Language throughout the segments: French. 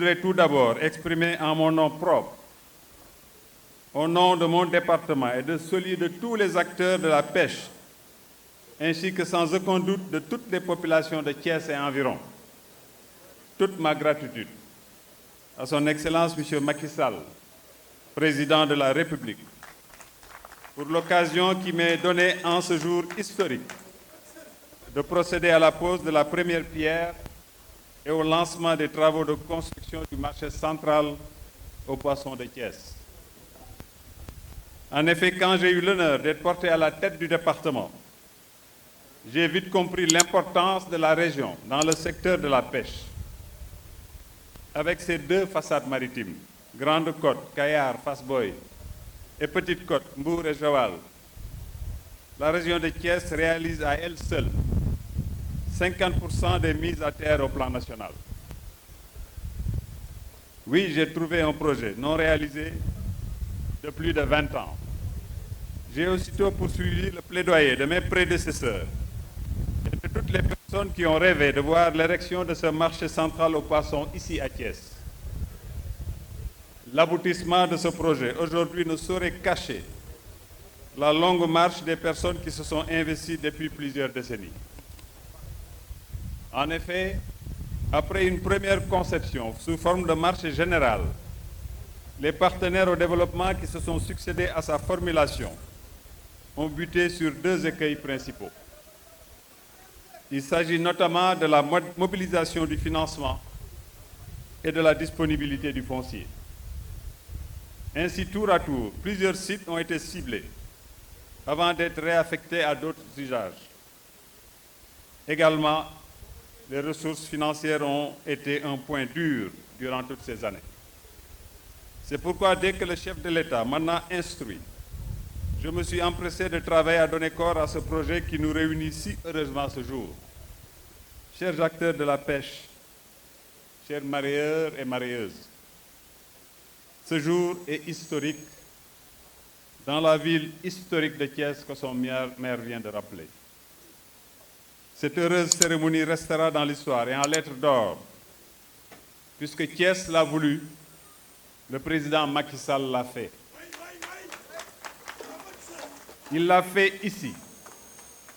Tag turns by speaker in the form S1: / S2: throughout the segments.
S1: voudrais tout d'abord exprimer en mon nom propre, au nom de mon département et de celui de tous les acteurs de la pêche, ainsi que sans aucun doute de toutes les populations de Thiès et environ, toute ma gratitude à son Excellence M. Macky Sall, Président de la République, pour l'occasion qui m'est donnée en ce jour historique de procéder à la pose de la première pierre et au lancement des travaux de construction du marché central aux poissons de Thiès. En effet, quand j'ai eu l'honneur d'être porté à la tête du département, j'ai vite compris l'importance de la région dans le secteur de la pêche. Avec ses deux façades maritimes, Grande Côte, Kayar, Fass Boye, et Petite Côte, Mbour et Joal, la région de Thiès réalise à elle seule 50% des mises à terre au plan national. Oui, j'ai trouvé un projet non réalisé de plus de 20 ans. J'ai aussitôt poursuivi le plaidoyer de mes prédécesseurs et de toutes les personnes qui ont rêvé de voir l'érection de ce marché central aux poissons ici à Thiès. L'aboutissement de ce projet aujourd'hui ne saurait cacher la longue marche des personnes qui se sont investies depuis plusieurs décennies. En effet, après une première conception sous forme de marché général, les partenaires au développement qui se sont succédés à sa formulation ont buté sur deux écueils principaux. Il s'agit notamment de la mobilisation du financement et de la disponibilité du foncier. Ainsi, tour à tour, plusieurs sites ont été ciblés avant d'être réaffectés à d'autres usages. Également, les ressources financières ont été un point dur durant toutes ces années. C'est pourquoi, dès que le chef de l'État m'en a instruit, je me suis empressé de travailler à donner corps à ce projet qui nous réunit si heureusement ce jour. Chers acteurs de la pêche, chers mareyeurs et mareyeuses, ce jour est historique dans la ville historique de Thiès que son maire vient de rappeler. Cette heureuse cérémonie restera dans l'histoire et en lettres d'or, puisque Thiès l'a voulu, le président Macky Sall l'a fait. Il l'a fait ici.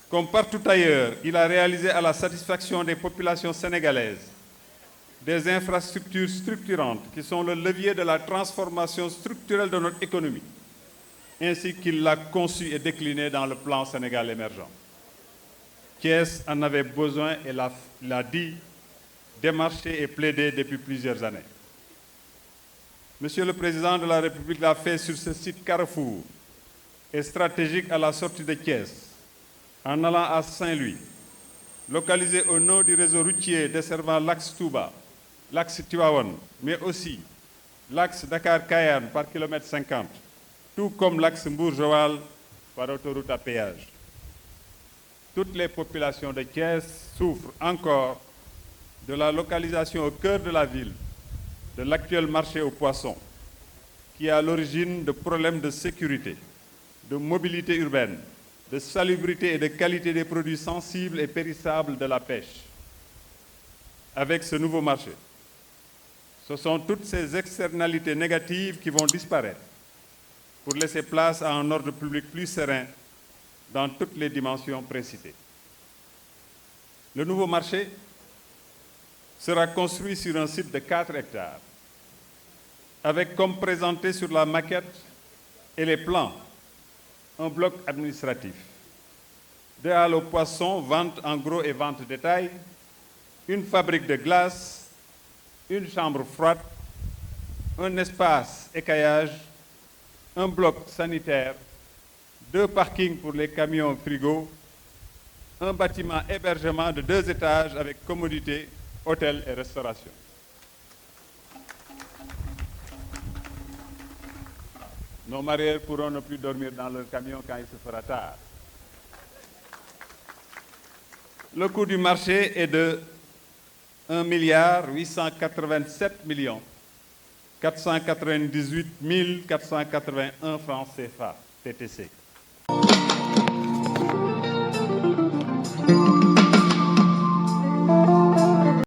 S1: Comme partout ailleurs, il a réalisé à la satisfaction des populations sénégalaises des infrastructures structurantes qui sont le levier de la transformation structurelle de notre économie, ainsi qu'il l'a conçu et décliné dans le plan Sénégal émergent. Thiès en avait besoin et l'a dit, démarché et plaidé depuis plusieurs années. Monsieur le Président de la République l'a fait sur ce site carrefour et stratégique à la sortie de Thiès, en allant à Saint-Louis, localisé au nord du réseau routier desservant l'axe Touba, l'axe Tivaouane, mais aussi l'axe Dakar-Kayane par kilomètre 50, tout comme l'axe Mbour-Joal par autoroute à péage. Toutes les populations de Thiès souffrent encore de la localisation au cœur de la ville de l'actuel marché aux poissons, qui est à l'origine de problèmes de sécurité, de mobilité urbaine, de salubrité et de qualité des produits sensibles et périssables de la pêche. Avec ce nouveau marché, ce sont toutes ces externalités négatives qui vont disparaître pour laisser place à un ordre public plus serein dans toutes les dimensions précitées. Le nouveau marché sera construit sur un site de 4 hectares, avec comme présenté sur la maquette et les plans un bloc administratif, 2 halles aux poissons, vente en gros et vente détail, une fabrique de glace, une chambre froide, un espace écaillage, un bloc sanitaire, 2 parkings pour les camions frigo, un bâtiment hébergement de 2 étages avec commodité, hôtel et restauration. Nos mareyeurs pourront ne plus dormir dans leur camion quand il se fera tard. Le coût du marché est de 1,887 498 481 francs CFA TTC.